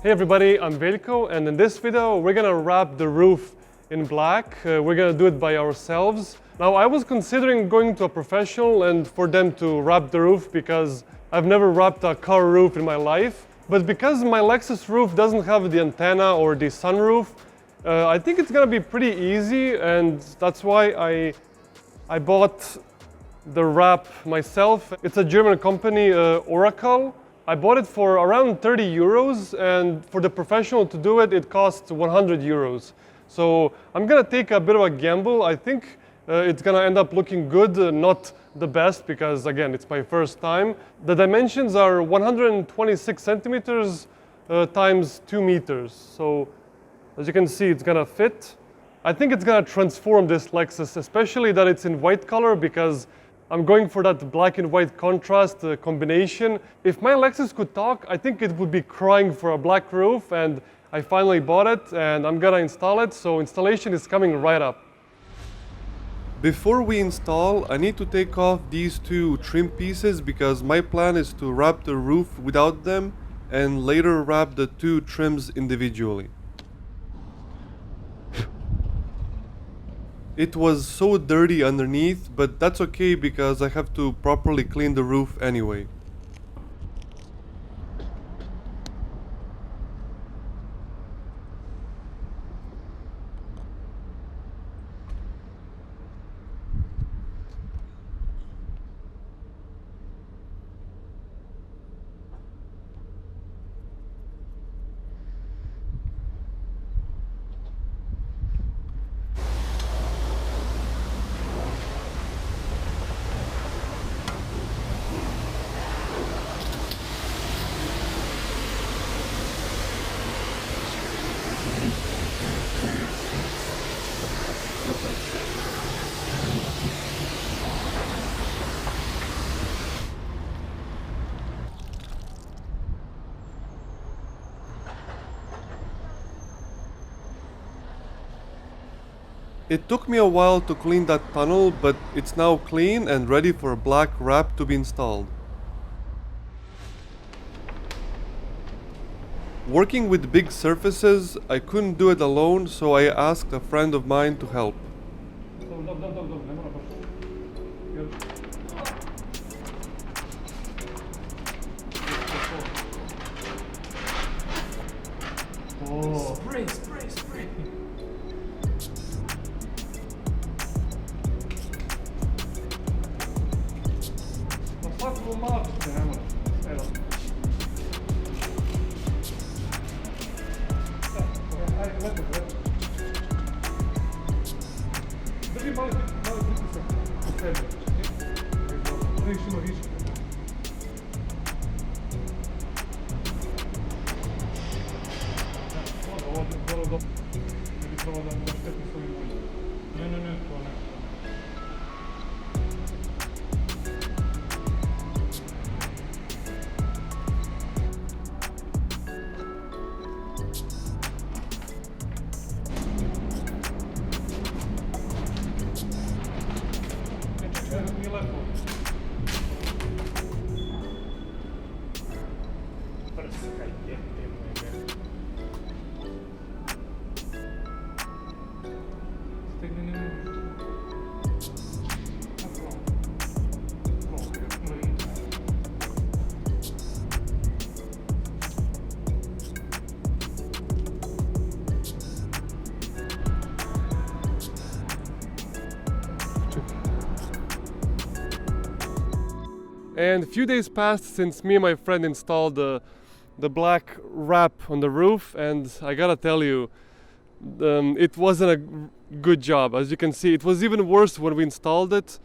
Hey everybody, I'm Veljko, and in this video we're gonna wrap the roof in black. We're gonna do it by ourselves. Now I was considering going to a professional and for them to wrap the roof because I've never wrapped a car roof in my life. But because my Lexus roof doesn't have the antenna or the sunroof, I think it's gonna be pretty easy, and that's why I bought the wrap myself. It's a German company, Oracle. I bought it for around 30 euros, and for the professional to do it, it costs 100 euros. So I'm gonna take a bit of a gamble. I think it's gonna end up looking good, not the best, because again, it's my first time. The dimensions are 126 centimeters times 2 meters. So as you can see, it's gonna fit. I think it's gonna transform this Lexus, especially that it's in white color, because I'm going for that black and white contrast combination. If my Lexus could talk, I think it would be crying for a black roof, and I finally bought it and I'm gonna install it, so installation is coming right up. Before we install, I need to take off these two trim pieces because my plan is to wrap the roof without them and later wrap the two trims individually. It was so dirty underneath, but that's okay because I have to properly clean the roof anyway. It took me a while to clean that tunnel, but it's now clean and ready for a black wrap to be installed. Working with big surfaces, I couldn't do it alone, so I asked a friend of mine to help. Spray. And a few days passed since me and my friend installed the black wrap on the roof, and I gotta tell you, it wasn't a good job. As you can see, it was even worse when we installed it.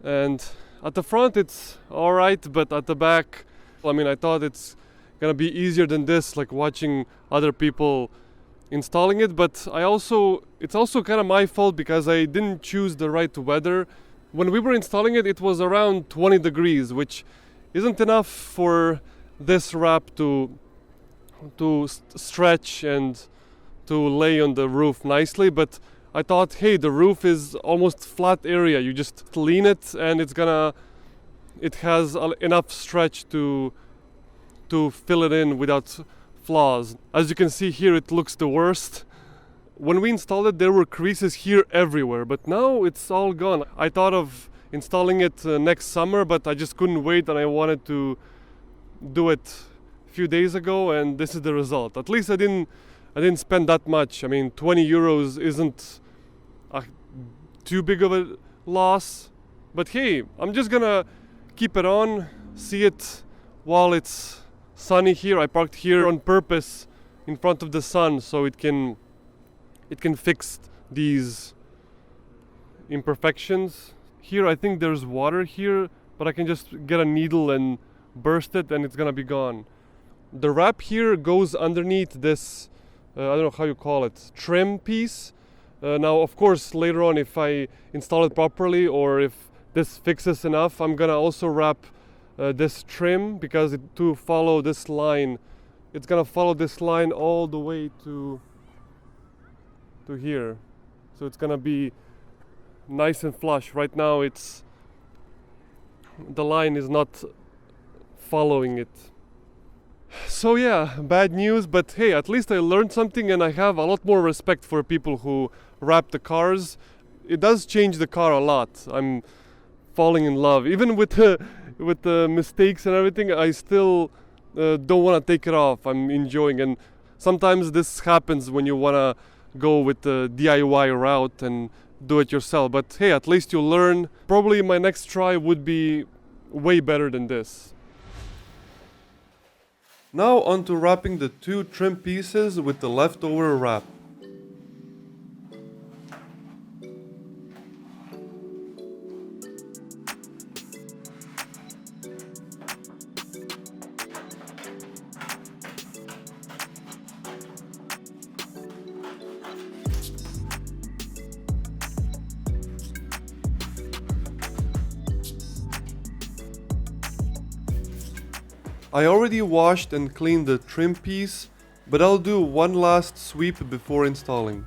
And at the front it's alright, but at the back, I mean, I thought it's gonna be easier than this, like watching other people installing it. But it's also kind of my fault because I didn't choose the right weather. When we were installing it, it was around 20 degrees, which isn't enough for this wrap to stretch and to lay on the roof nicely. But I thought, hey, the roof is almost flat area. You just lean it and it has enough stretch to fill it in without flaws. As you can see here, it looks the worst. When we installed it, there were creases here everywhere, but now it's all gone. I thought of installing it next summer, but I just couldn't wait, and I wanted to do it a few days ago, and this is the result. At least I didn't spend that much. I mean, 20 euros isn't too big of a loss, but hey, I'm just gonna keep it on, see it while it's sunny here. I parked here on purpose in front of the sun so it can fix these imperfections. Here I think there's water here, but I can just get a needle and burst it and it's gonna be gone. The wrap here goes underneath this, I don't know how you call it, trim piece. Now of course later on, if I install it properly or if this fixes enough, I'm gonna also wrap this trim, because to follow this line, it's gonna follow this line all the way to here. So it's gonna be nice and flush. Right now the line is not following it. So yeah, bad news, but hey, at least I learned something, and I have a lot more respect for people who wrap the cars. It does change the car a lot. I'm falling in love. Even with the mistakes and everything, I still don't want to take it off. I'm enjoying, and sometimes this happens when you want to go with the DIY route and do it yourself. But hey, at least you learn. Probably my next try would be way better than this. Now on to wrapping the two trim pieces with the leftover wrap. I already washed and cleaned the trim piece, but I'll do one last sweep before installing.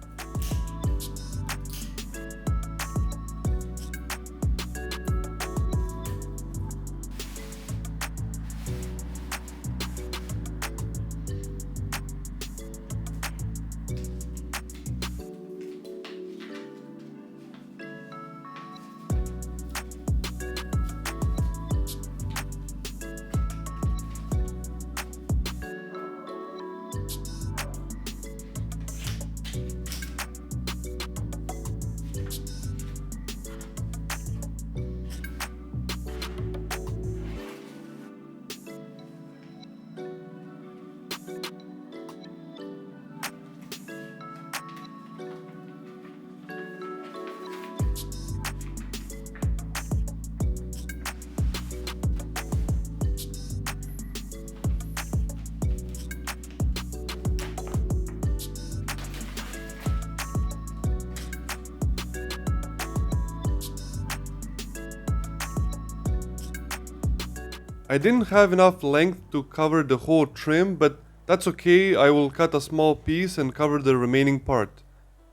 I didn't have enough length to cover the whole trim, but that's okay. I will cut a small piece and cover the remaining part.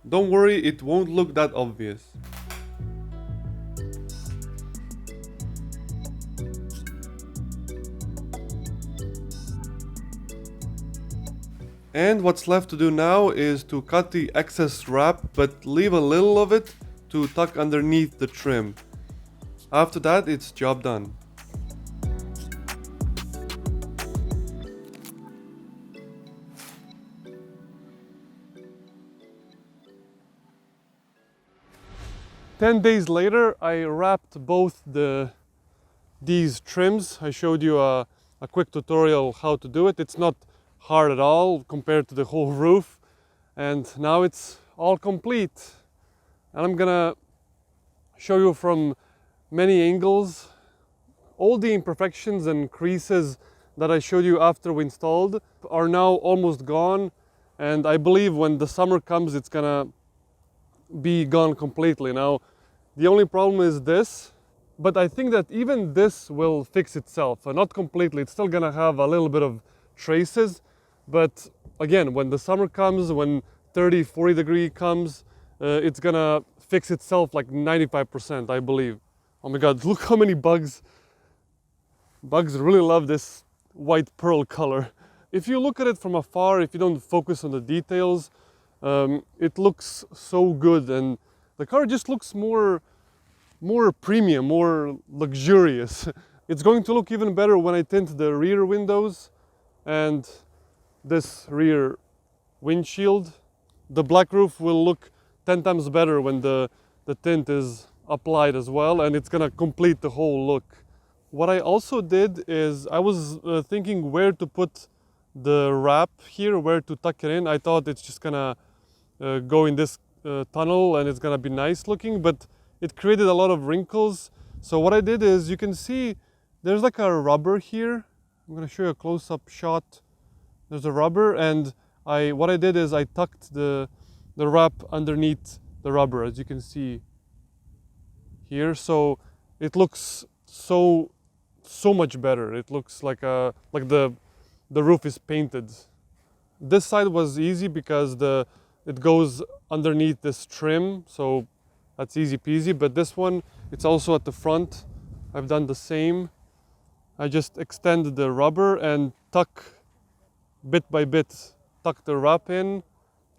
Don't worry, it won't look that obvious. And what's left to do now is to cut the excess wrap, but leave a little of it to tuck underneath the trim. After that, it's job done. Ten days later, I wrapped both these trims. I showed you a quick tutorial how to do it. It's not hard at all compared to the whole roof. And now it's all complete. And I'm gonna show you from many angles all the imperfections and creases that I showed you after we installed are now almost gone. And I believe when the summer comes, it's gonna be gone completely. Now, the only problem is this, but I think that even this will fix itself. Not completely, it's still gonna have a little bit of traces, but again, when the summer comes, when 30, 40 degree comes, it's gonna fix itself like 95%, I believe. Oh my God, look how many bugs. Bugs really love this white pearl color. if you look at it from afar, if you don't focus on the details, it looks so good, and the car just looks more premium, more luxurious. It's going to look even better when I tint the rear windows and this rear windshield. The black roof will look 10 times better when the tint is applied as well, and it's gonna complete the whole look. What I also did is I was thinking where to put the wrap here, where to tuck it in. I thought it's just gonna go in this tunnel and it's gonna be nice looking, but it created a lot of wrinkles. So what I did is, you can see there's like a rubber here. I'm gonna show you a close-up shot. There's a rubber, and what I did is I tucked the wrap underneath the rubber, as you can see here. So it looks so much better. It looks like the roof is painted. This side was easy because it goes underneath this trim, so that's easy peasy. But this one, it's also at the front. I've done the same. I just extend the rubber and tuck bit by bit, tuck the wrap in.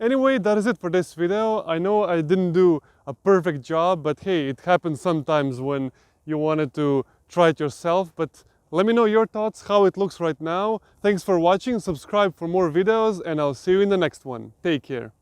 Anyway, that is it for this video. I know I didn't do a perfect job, but hey, it happens sometimes when you wanted to try it yourself. But let me know your thoughts, how it looks right now. Thanks for watching, subscribe for more videos, and I'll see you in the next one. Take care.